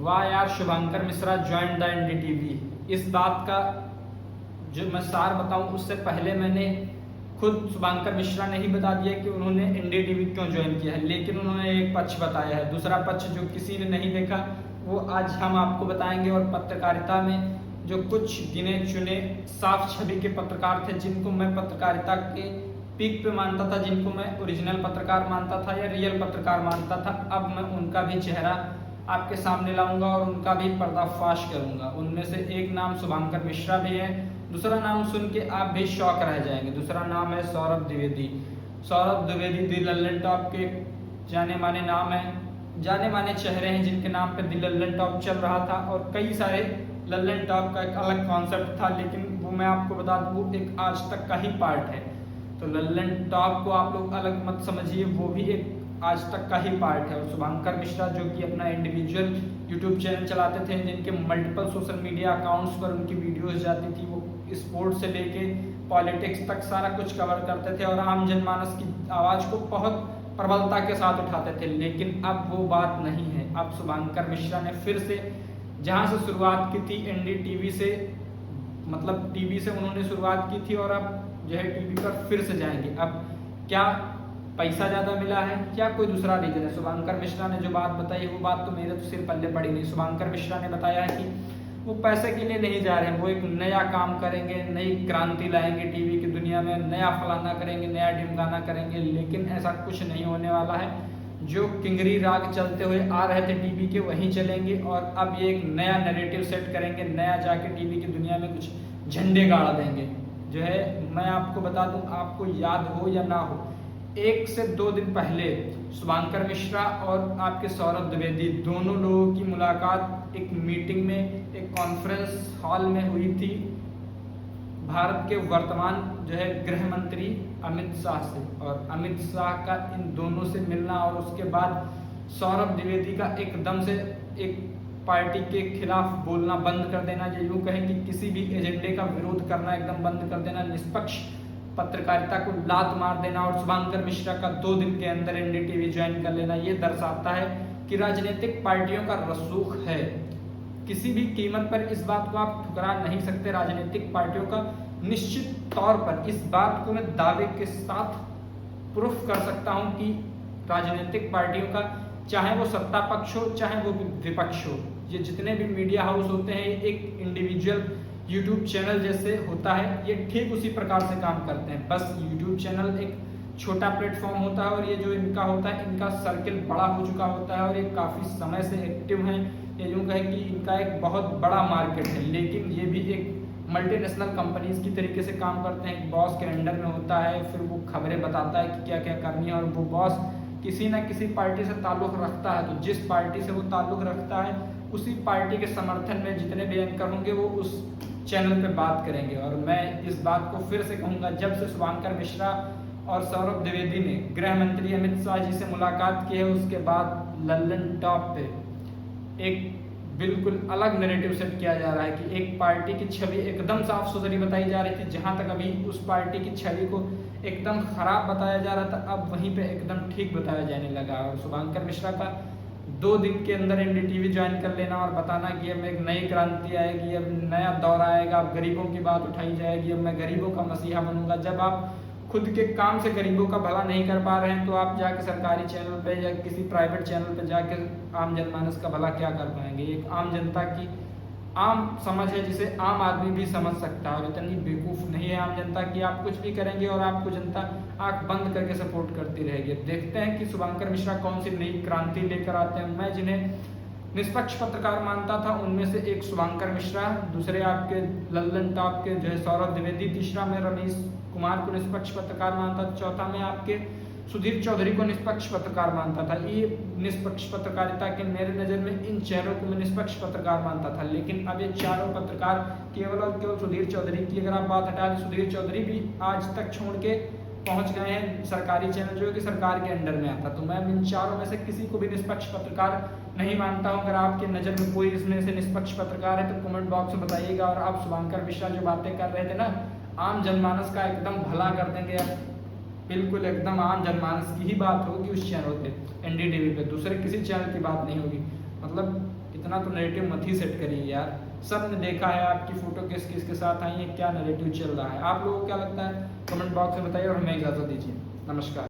वाह यार, शुभंकर Mishra join the NDTV. इस बात का जो मैं सार बताऊं उससे पहले मैंने खुद शुभंकर मिश्रा ने ही बता दिया कि उन्होंने एनडीटीवी क्यों ज्वाइन किया है, लेकिन उन्होंने एक पक्ष बताया है, दूसरा पक्ष जो किसी ने नहीं देखा वो आज हम आपको बताएंगे। और पत्रकारिता में जो कुछ गिने चुने साफ छवि के पत्रकार थे, जिनको मैं पत्रकारिता के पीक पे मानता था, जिनको मैं ओरिजिनल पत्रकार मानता था या रियल पत्रकार मानता था, अब मैं उनका भी चेहरा आपके सामने लाऊंगा और उनका भी पर्दाफाश करूंगा। उनमें से एक नाम शुभंकर मिश्रा भी है, दूसरा नाम सुन के आप भी शॉक रह जाएंगे। दूसरा नाम है सौरभ द्विवेदी। सौरभ द्विवेदी दी लल्लन टॉप के जाने माने नाम है, जाने माने चेहरे हैं जिनके नाम पे दी लल्लन टॉप चल रहा था। और कई सारे लल्लन टॉप का एक अलग कॉन्सेप्ट था, लेकिन वो मैं आपको बता दूं वो एक आज तक का ही पार्ट है। तो लल्लन टॉप को आप लोग अलग मत समझिए, वो भी एक आज तक का ही पार्ट है। और शुभंकर मिश्रा जो कि अपना इंडिविजुअल यूट्यूब चैनल चलाते थे, जिनके मल्टीपल सोशल मीडिया अकाउंट्स पर उनकी वीडियोस जाती थी, वो स्पोर्ट्स से लेके पॉलिटिक्स तक सारा कुछ कवर करते थे और आम जनमानस की आवाज़ को बहुत प्रबलता के साथ उठाते थे। लेकिन अब वो बात नहीं है। अब शुभंकर मिश्रा ने फिर से जहाँ से शुरुआत की थी एनडीटीवी से, मतलब टीवी से उन्होंने शुरुआत की थी और अब जो है टीवी पर फिर से जाएंगे। अब क्या पैसा ज़्यादा मिला है, क्या कोई दूसरा रीजन है? शुभंकर मिश्रा ने जो बात बताई वो बात तो मेरे तो सिर पल्ले पड़ी नहीं। शुभंकर मिश्रा ने बताया है कि वो पैसे के लिए नहीं जा रहे हैं, वो एक नया काम करेंगे, नई क्रांति लाएंगे टीवी की दुनिया में, नया फलाना करेंगे, नया ढिमकाना करेंगे। लेकिन ऐसा कुछ नहीं होने वाला है। जो किंगरी राग चलते हुए आ रहे थे टीवी के वहीं चलेंगे और अब ये एक नया नैरेटिव सेट करेंगे, नया जाके टीवी की दुनिया में कुछ झंडे गाड़ देंगे। जो है मैं आपको बता दूं, आपको याद हो या ना हो, 1 से 2 दिन पहले शुभंकर मिश्रा और आपके सौरभ द्विवेदी दोनों लोगों की मुलाकात एक मीटिंग में, एक कॉन्फ्रेंस हॉल में हुई थी भारत के वर्तमान जो है गृह मंत्री अमित शाह से। और अमित शाह का इन दोनों से मिलना और उसके बाद सौरभ द्विवेदी का एकदम से एक पार्टी के खिलाफ बोलना बंद कर देना, या यूँ कहें कि किसी भी एजेंडे का विरोध करना एकदम बंद कर देना, निष्पक्ष पत्रकारिता को लात मार देना और शुभंकर मिश्रा का 2 दिन के अंदर एनडीटीवी ज्वाइन कर लेना, ये दर्शाता है कि राजनीतिक पार्टियों का रसूख है। किसी भी कीमत पर इस बात को आप ठुकरा नहीं सकते। राजनीतिक पार्टियों का निश्चित तौर पर, इस बात को मैं दावे के साथ प्रूफ कर सकता हूं कि राजनीतिक पार्टियों का, चाहे वो सत्ता पक्ष हो चाहे वो विपक्ष हो, ये जितने भी मीडिया हाउस होते हैं एक इंडिविजुअल यूट्यूब चैनल जैसे होता है, ये ठीक उसी प्रकार से काम करते हैं। बस यूट्यूब चैनल एक छोटा प्लेटफॉर्म होता है और ये जो इनका होता है, इनका सर्किल बड़ा हो चुका होता है और ये काफ़ी समय से एक्टिव हैं। ये यूँ कहें कि इनका एक बहुत बड़ा मार्केट है, लेकिन ये भी एक मल्टीनेशनल कंपनीज की तरीके से काम करते हैं। एक बॉस के अंडर में होता है, फिर वो खबरें बताता है कि क्या क्या करनी है और वो बॉस किसी न किसी पार्टी से ताल्लुक़ रखता है। तो जिस पार्टी से वो ताल्लुक़ रखता है उसी पार्टी के समर्थन में जितने भी एंकर होंगे वो उस चैनल पे बात करेंगे। और मैं इस बात को फिर से कहूँगा, जब से शुभंकर मिश्रा और सौरभ द्विवेदी ने गृह मंत्री अमित शाह जी से मुलाकात की है, उसके बाद लल्लन टॉप पे एक बिल्कुल अलग नैरेटिव सेट किया जा रहा है कि एक पार्टी की छवि एकदम साफ सुथरी बताई जा रही थी। जहां तक अभी उस पार्टी की छवि को एकदम खराब बताया जा रहा था, अब वहीं पे एकदम ठीक बताया जाने लगा। और शुभंकर मिश्रा का 2 दिन के अंदर एनडीटीवी ज्वाइन कर लेना और बताना कि अब एक नई क्रांति आएगी, अब नया दौर आएगा, अब गरीबों की बात उठाई जाएगी, अब मैं गरीबों का मसीहा बनूंगा। जब आप खुद के काम से गरीबों का भला नहीं कर पा रहे हैं तो आप जाके सरकारी चैनल पे या किसी प्राइवेट चैनल पे जाके आम जनमानस का भला क्या कर पाएंगे? एक आम जनता की आम समझ है जिसे आम आदमी भी समझ सकता है, और इतनी बेवकूफ़ नहीं है आम जनता की आप कुछ भी करेंगे और आपको जनता आंख बंद करके सपोर्ट करती रहेगी। देखते हैं कि शुभंकर मिश्रा कौन सी नई क्रांति लेकर आते हैं। मैं जिन्हें निष्पक्ष पत्रकार मानता था उनमें से एक शुभंकर मिश्रा, दूसरे आपके लल्लन टॉप के जो है सौरभ द्विवेदी, तीसरा मैं रमेश कुमार को निष्पक्ष पत्रकार मानता था, चौथा में आपके सुधीर चौधरी को निष्पक्ष पत्रकार मानता था। ये निष्पक्ष पत्रकारिता के मेरे नज़र में इन चारों को मैं निष्पक्ष पत्रकार मानता था। लेकिन अब ये चारों पत्रकार केवल और केवल सुधीर चौधरी की अगर आप बात हटा दें, सुधीर चौधरी भी आज तक छोड़ के पहुंच गए हैं सरकारी चैनल जो कि सरकार के अंडर में आता। तो मैं इन चारों में से किसी को भी निष्पक्ष पत्रकार नहीं मानता हूं। अगर आपके नज़र में कोई इसमें से निष्पक्ष पत्रकार है तो कमेंट बॉक्स में बताइएगा। और आप शुभंकर मिश्रा जो बातें कर रहे थे ना, आम जनमानस का एकदम भला कर देंगे, बिल्कुल एकदम आम जनमानस की ही बात होगी उस चैनल पे, एनडीटीवी पे, दूसरे किसी चैनल की बात नहीं होगी। मतलब इतना तो नैरेटिव मत ही सेट करिए यार। सब ने देखा है आपकी फ़ोटो किस किस के साथ आई है, क्या नैरेटिव चल रहा है। आप लोगों को क्या लगता है कमेंट बॉक्स में बताइए और हमें इजाज़त दीजिए। नमस्कार।